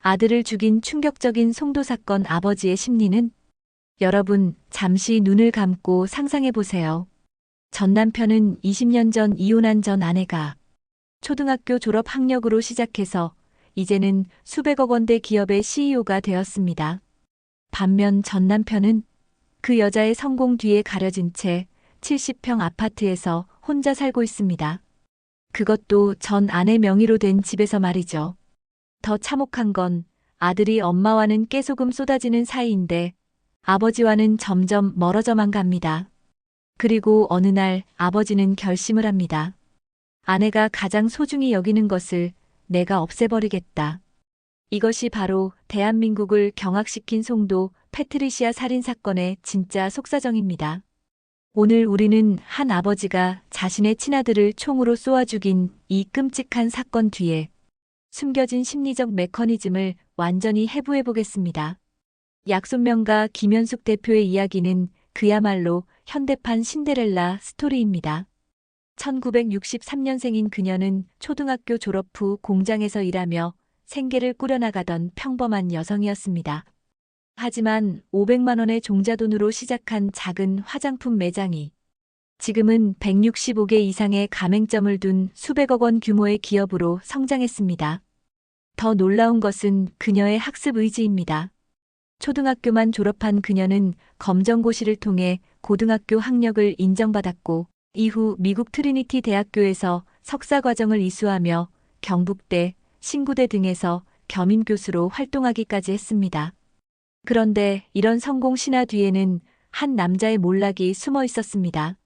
아들을 죽인 충격적인 송도 사건 아버지의 심리는? 여러분, 잠시 눈을 감고 상상해 보세요. 전 남편은 20년 전 이혼한 전 아내가 초등학교 졸업 학력으로 시작해서 이제는 수백억 원대 기업의 CEO가 되었습니다. 반면 전 남편은 그 여자의 성공 뒤에 가려진 채 70평 아파트에서 혼자 살고 있습니다. 그것도 전 아내 명의로 된 집에서 말이죠. 더 참혹한 건 아들이 엄마와는 깨소금 쏟아지는 사이인데 아버지와는 점점 멀어져만 갑니다. 그리고 어느 날 아버지는 결심을 합니다. 아내가 가장 소중히 여기는 것을 내가 없애버리겠다. 이것이 바로 대한민국을 경악시킨 송도 패트리시아 살인 사건의 진짜 속사정입니다. 오늘 우리는 한 아버지가 자신의 친아들을 총으로 쏘아 죽인 이 끔찍한 사건 뒤에 숨겨진 심리적 메커니즘을 완전히 해부해 보겠습니다. 약손명가 김현숙 대표의 이야기는 그야말로 현대판 신데렐라 스토리입니다. 1963년생인 그녀는 초등학교 졸업 후 공장에서 일하며 생계를 꾸려나가던 평범한 여성이었습니다. 하지만 500만 원의 종잣돈으로 시작한 작은 화장품 매장이 지금은 165개 이상의 가맹점을 둔 수백억 원 규모의 기업으로 성장했습니다. 더 놀라운 것은 그녀의 학습 의지입니다. 초등학교만 졸업한 그녀는 검정고시를 통해 고등학교 학력을 인정받았고 이후 미국 트리니티 대학교에서 석사과정을 이수하며 경북대, 신구대 등에서 겸임교수로 활동하기까지 했습니다. 그런데 이런 성공 신화 뒤에는 한 남자의 몰락이 숨어 있었습니다.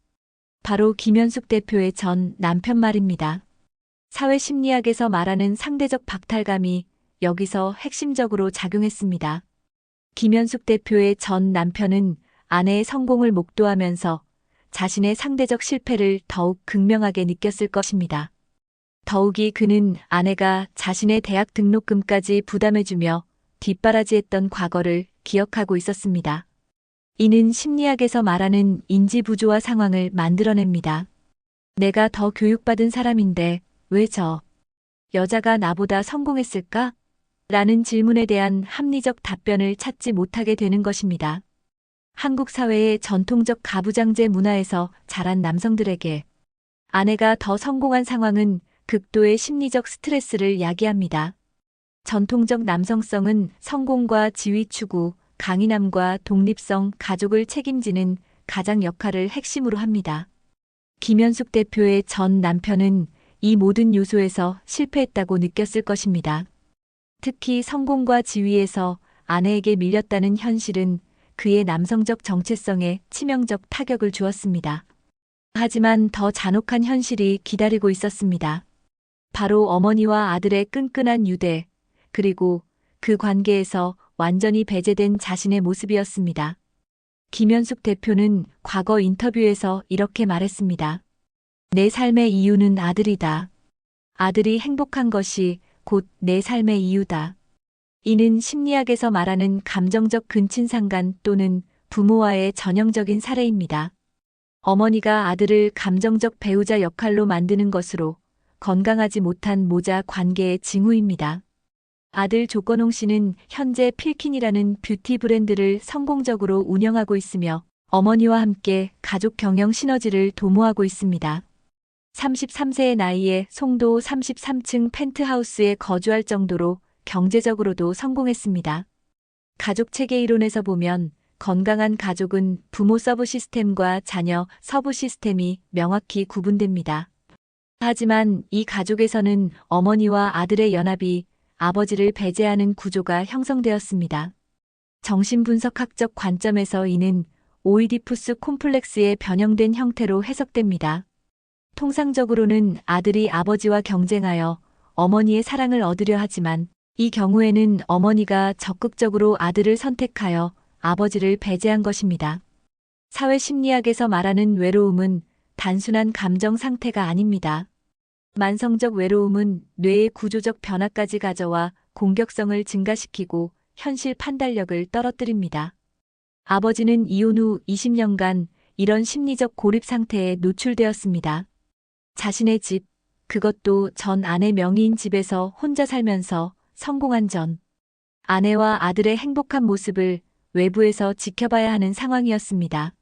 바로 김현숙 대표의 전 남편 말입니다. 사회심리학에서 말하는 상대적 박탈감이 여기서 핵심적으로 작용했습니다. 김현숙 대표의 전 남편은 아내의 성공을 목도하면서 자신의 상대적 실패를 더욱 극명하게 느꼈을 것입니다. 더욱이 그는 아내가 자신의 대학 등록금까지 부담해주며 뒷바라지했던 과거를 기억하고 있었습니다. 이는 심리학에서 말하는 인지 부조화 상황을 만들어냅니다. 내가 더 교육받은 사람인데 왜 저 여자가 나보다 성공했을까? 라는 질문에 대한 합리적 답변을 찾지 못하게 되는 것입니다. 한국 사회의 전통적 가부장제 문화에서 자란 남성들에게 아내가 더 성공한 상황은 극도의 심리적 스트레스를 야기합니다. 전통적 남성성은 성공과 지위 추구, 강인함과 독립성, 가족을 책임지는 가장 역할을 핵심으로 합니다. 김현숙 대표의 전 남편은 이 모든 요소에서 실패했다고 느꼈을 것입니다. 특히 성공과 지위에서 아내에게 밀렸다는 현실은 그의 남성적 정체성에 치명적 타격을 주었습니다. 하지만 더 잔혹한 현실이 기다리고 있었습니다. 바로 어머니와 아들의 끈끈한 유대, 그리고 그 관계에서 완전히 배제된 자신의 모습이었습니다. 김현숙 대표는 과거 인터뷰에서 이렇게 말했습니다. 내 삶의 이유는 아들이다. 아들이 행복한 것이 곧 내 삶의 이유다. 이는 심리학에서 말하는 감정적 근친상간 또는 부모와의 전형적인 사례입니다. 어머니가 아들을 감정적 배우자 역할로 만드는 것으로 건강하지 못한 모자 관계의 징후입니다. 아들 조건홍 씨는 현재 필킨이라는 뷰티 브랜드를 성공적으로 운영하고 있으며 어머니와 함께 가족 경영 시너지를 도모하고 있습니다. 33세의 나이에 송도 33층 펜트하우스에 거주할 정도로 경제적으로도 성공했습니다. 가족 체계 이론에서 보면 건강한 가족은 부모 서브 시스템과 자녀 서브 시스템이 명확히 구분됩니다. 하지만 이 가족에서는 어머니와 아들의 연합이 아버지를 배제하는 구조가 형성되었습니다. 정신분석학적 관점에서 이는 오이디푸스 콤플렉스의 변형된 형태로 해석됩니다. 통상적으로는 아들이 아버지와 경쟁하여 어머니의 사랑을 얻으려 하지만 이 경우에는 어머니가 적극적으로 아들을 선택하여 아버지를 배제한 것입니다. 사회심리학에서 말하는 외로움은 단순한 감정 상태가 아닙니다. 만성적 외로움은 뇌의 구조적 변화까지 가져와 공격성을 증가시키고 현실 판단력을 떨어뜨립니다. 아버지는 이혼 후 20년간 이런 심리적 고립 상태에 노출되었습니다. 자신의 집, 그것도 전 아내 명의인 집에서 혼자 살면서 성공한 전 아내와 아들의 행복한 모습을 외부에서 지켜봐야 하는 상황이었습니다.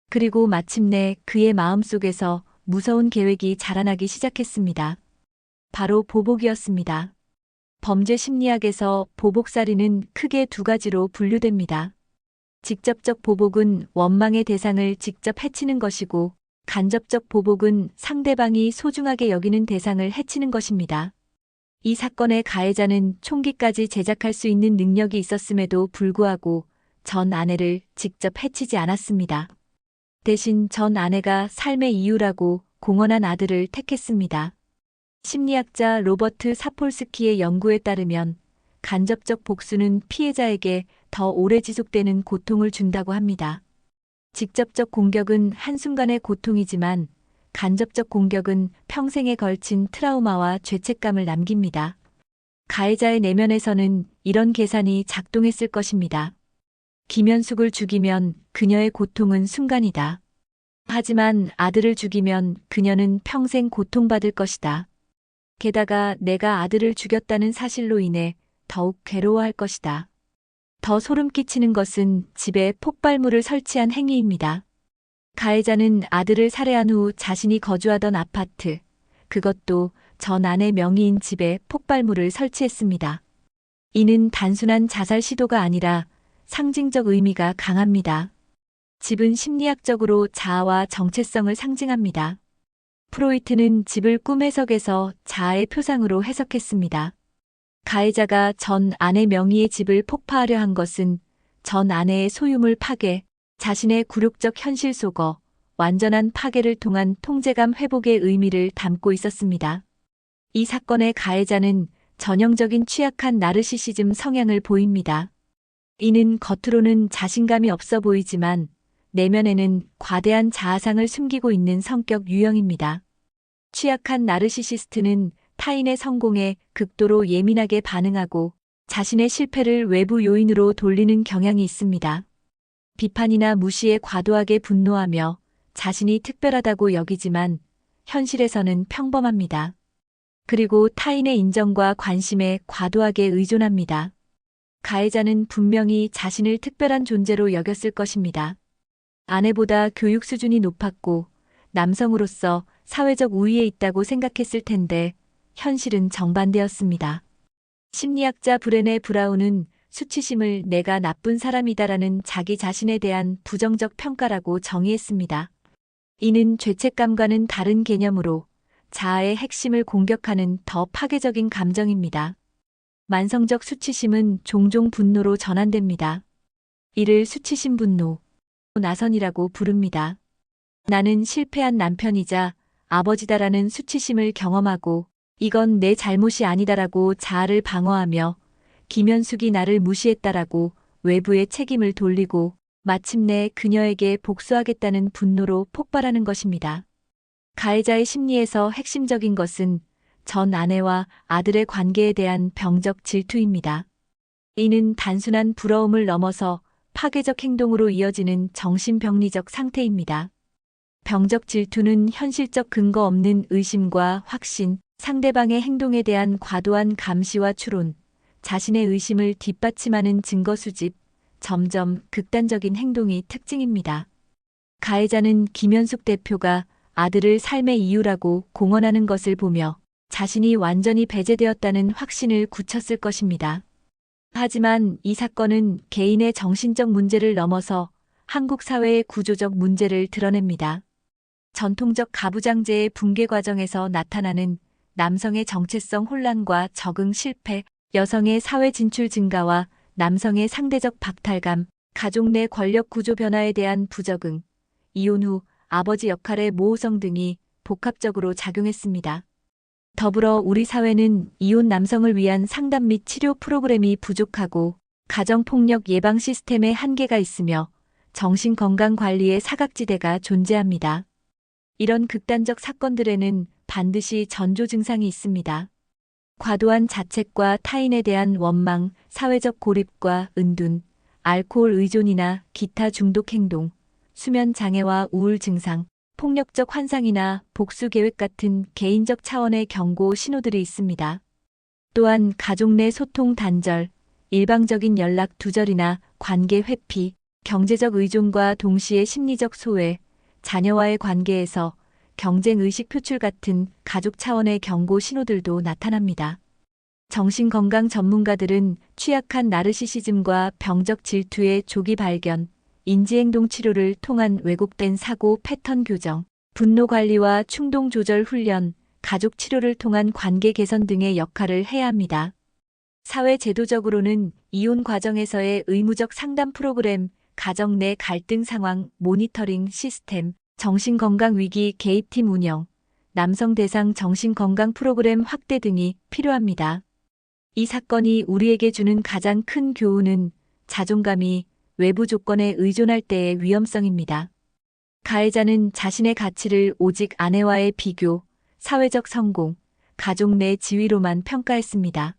그리고 마침내 그의 마음속에서 무서운 계획이 자라나기 시작했습니다. 바로 보복이었습니다. 범죄 심리학에서 보복살인은 크게 두 가지로 분류됩니다. 직접적 보복은 원망의 대상을 직접 해치는 것이고, 간접적 보복은 상대방이 소중하게 여기는 대상을 해치는 것입니다. 이 사건의 가해자는 총기까지 제작할 수 있는 능력이 있었음에도 불구하고 전 아내를 직접 해치지 않았습니다. 대신 전 아내가 삶의 이유라고 공언한 아들을 택했습니다. 심리학자 로버트 사폴스키의 연구에 따르면 간접적 복수는 피해자에게 더 오래 지속되는 고통을 준다고 합니다. 직접적 공격은 한순간의 고통이지만 간접적 공격은 평생에 걸친 트라우마와 죄책감을 남깁니다. 가해자의 내면에서는 이런 계산이 작동했을 것입니다. 김현숙을 죽이면 그녀의 고통은 순간이다. 하지만 아들을 죽이면 그녀는 평생 고통받을 것이다. 게다가 내가 아들을 죽였다는 사실로 인해 더욱 괴로워할 것이다. 더 소름 끼치는 것은 집에 폭발물을 설치한 행위입니다. 가해자는 아들을 살해한 후 자신이 거주하던 아파트, 그것도 전 아내 명의인 집에 폭발물을 설치했습니다. 이는 단순한 자살 시도가 아니라 상징적 의미가 강합니다. 집은 심리학적으로 자아와 정체성을 상징합니다. 프로이트는 집을 꿈 해석에서 자아의 표상으로 해석했습니다. 가해자가 전 아내 명의의 집을 폭파하려 한 것은 전 아내의 소유물 파괴, 자신의 굴욕적 현실 속어 완전한 파괴를 통한 통제감 회복의 의미를 담고 있었습니다. 이 사건의 가해자는 전형적인 취약한 나르시시즘 성향을 보입니다. 이는 겉으로는 자신감이 없어 보이지만 내면에는 과대한 자아상을 숨기고 있는 성격 유형입니다. 취약한 나르시시스트는 타인의 성공에 극도로 예민하게 반응하고 자신의 실패를 외부 요인으로 돌리는 경향이 있습니다. 비판이나 무시에 과도하게 분노하며 자신이 특별하다고 여기지만 현실에서는 평범합니다. 그리고 타인의 인정과 관심에 과도하게 의존합니다. 가해자는 분명히 자신을 특별한 존재로 여겼을 것입니다. 아내보다 교육 수준이 높았고 남성으로서 사회적 우위에 있다고 생각했을 텐데 현실은 정반대였습니다. 심리학자 브레네 브라운은 수치심을 내가 나쁜 사람이다라는 자기 자신에 대한 부정적 평가라고 정의했습니다. 이는 죄책감과는 다른 개념으로 자아의 핵심을 공격하는 더 파괴적인 감정입니다. 만성적 수치심은 종종 분노로 전환됩니다. 이를 수치심 분노, 나선이라고 부릅니다. 나는 실패한 남편이자 아버지다라는 수치심을 경험하고 이건 내 잘못이 아니다라고 자아를 방어하며 김현숙이 나를 무시했다라고 외부의 책임을 돌리고 마침내 그녀에게 복수하겠다는 분노로 폭발하는 것입니다. 가해자의 심리에서 핵심적인 것은 전 아내와 아들의 관계에 대한 병적 질투입니다. 이는 단순한 부러움을 넘어서 파괴적 행동으로 이어지는 정신병리적 상태입니다. 병적 질투는 현실적 근거 없는 의심과 확신, 상대방의 행동에 대한 과도한 감시와 추론, 자신의 의심을 뒷받침하는 증거 수집, 점점 극단적인 행동이 특징입니다. 가해자는 김현숙 대표가 아들을 삶의 이유라고 공언하는 것을 보며 자신이 완전히 배제되었다는 확신을 굳혔을 것입니다. 하지만 이 사건은 개인의 정신적 문제를 넘어서 한국 사회의 구조적 문제를 드러냅니다. 전통적 가부장제의 붕괴 과정에서 나타나는 남성의 정체성 혼란과 적응 실패, 여성의 사회 진출 증가와 남성의 상대적 박탈감, 가족 내 권력 구조 변화에 대한 부적응, 이혼 후 아버지 역할의 모호성 등이 복합적으로 작용했습니다. 더불어 우리 사회는 이혼 남성을 위한 상담 및 치료 프로그램이 부족하고 가정폭력 예방 시스템에 한계가 있으며 정신건강관리의 사각지대가 존재합니다. 이런 극단적 사건들에는 반드시 전조 증상이 있습니다. 과도한 자책과 타인에 대한 원망, 사회적 고립과 은둔, 알코올 의존이나 기타 중독 행동, 수면 장애와 우울 증상, 폭력적 환상이나 복수 계획 같은 개인적 차원의 경고 신호들이 있습니다. 또한 가족 내 소통 단절, 일방적인 연락 두절이나 관계 회피, 경제적 의존과 동시에 심리적 소외, 자녀와의 관계에서 경쟁의식 표출 같은 가족 차원의 경고 신호들도 나타납니다. 정신건강 전문가들은 취약한 나르시시즘과 병적 질투의 조기 발견, 인지행동 치료를 통한 왜곡된 사고 패턴 교정, 분노 관리와 충동 조절 훈련, 가족 치료를 통한 관계 개선 등의 역할을 해야 합니다. 사회 제도적으로는 이혼 과정에서의 의무적 상담 프로그램, 가정 내 갈등 상황 모니터링 시스템, 정신건강 위기 개입팀 운영, 남성 대상 정신건강 프로그램 확대 등이 필요합니다. 이 사건이 우리에게 주는 가장 큰 교훈은 자존감이 외부 조건에 의존할 때의 위험성입니다. 가해자는 자신의 가치를 오직 아내와의 비교, 사회적 성공, 가족 내 지위로만 평가했습니다.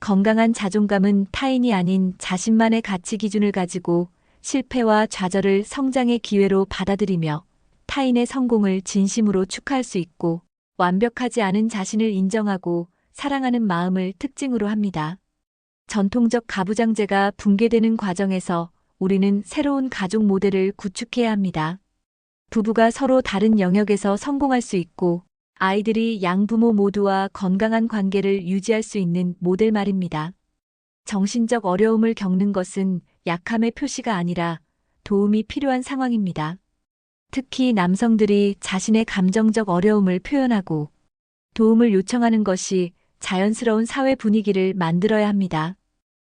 건강한 자존감은 타인이 아닌 자신만의 가치 기준을 가지고 실패와 좌절을 성장의 기회로 받아들이며 타인의 성공을 진심으로 축하할 수 있고 완벽하지 않은 자신을 인정하고 사랑하는 마음을 특징으로 합니다. 전통적 가부장제가 붕괴되는 과정에서 우리는 새로운 가족 모델을 구축해야 합니다. 부부가 서로 다른 영역에서 성공할 수 있고 아이들이 양부모 모두와 건강한 관계를 유지할 수 있는 모델 말입니다. 정신적 어려움을 겪는 것은 약함의 표시가 아니라 도움이 필요한 상황입니다. 특히 남성들이 자신의 감정적 어려움을 표현하고 도움을 요청하는 것이 자연스러운 사회 분위기를 만들어야 합니다.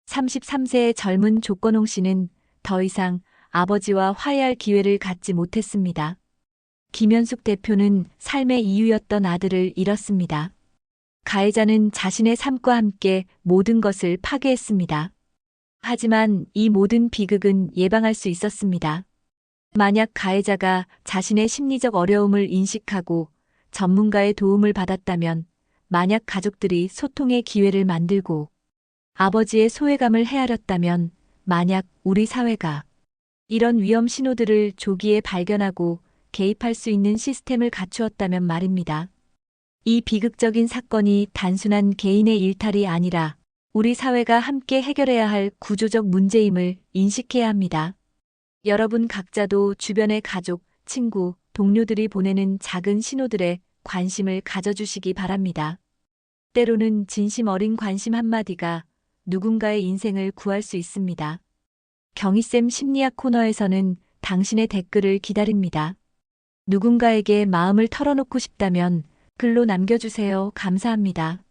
33세의 젊은 조건홍 씨는 더 이상 아버지와 화해할 기회를 갖지 못했습니다. 김현숙 대표는 삶의 이유였던 아들을 잃었습니다. 가해자는 자신의 삶과 함께 모든 것을 파괴했습니다. 하지만 이 모든 비극은 예방할 수 있었습니다. 만약 가해자가 자신의 심리적 어려움을 인식하고 전문가의 도움을 받았다면, 만약 가족들이 소통의 기회를 만들고 아버지의 소외감을 헤아렸다면, 만약 우리 사회가 이런 위험 신호들을 조기에 발견하고 개입할 수 있는 시스템을 갖추었다면 말입니다. 이 비극적인 사건이 단순한 개인의 일탈이 아니라 우리 사회가 함께 해결해야 할 구조적 문제임을 인식해야 합니다. 여러분 각자도 주변의 가족, 친구, 동료들이 보내는 작은 신호들에 관심을 가져주시기 바랍니다. 때로는 진심 어린 관심 한마디가 누군가의 인생을 구할 수 있습니다. 경희쌤 심리학 코너에서는 당신의 댓글을 기다립니다. 누군가에게 마음을 털어놓고 싶다면 글로 남겨주세요. 감사합니다.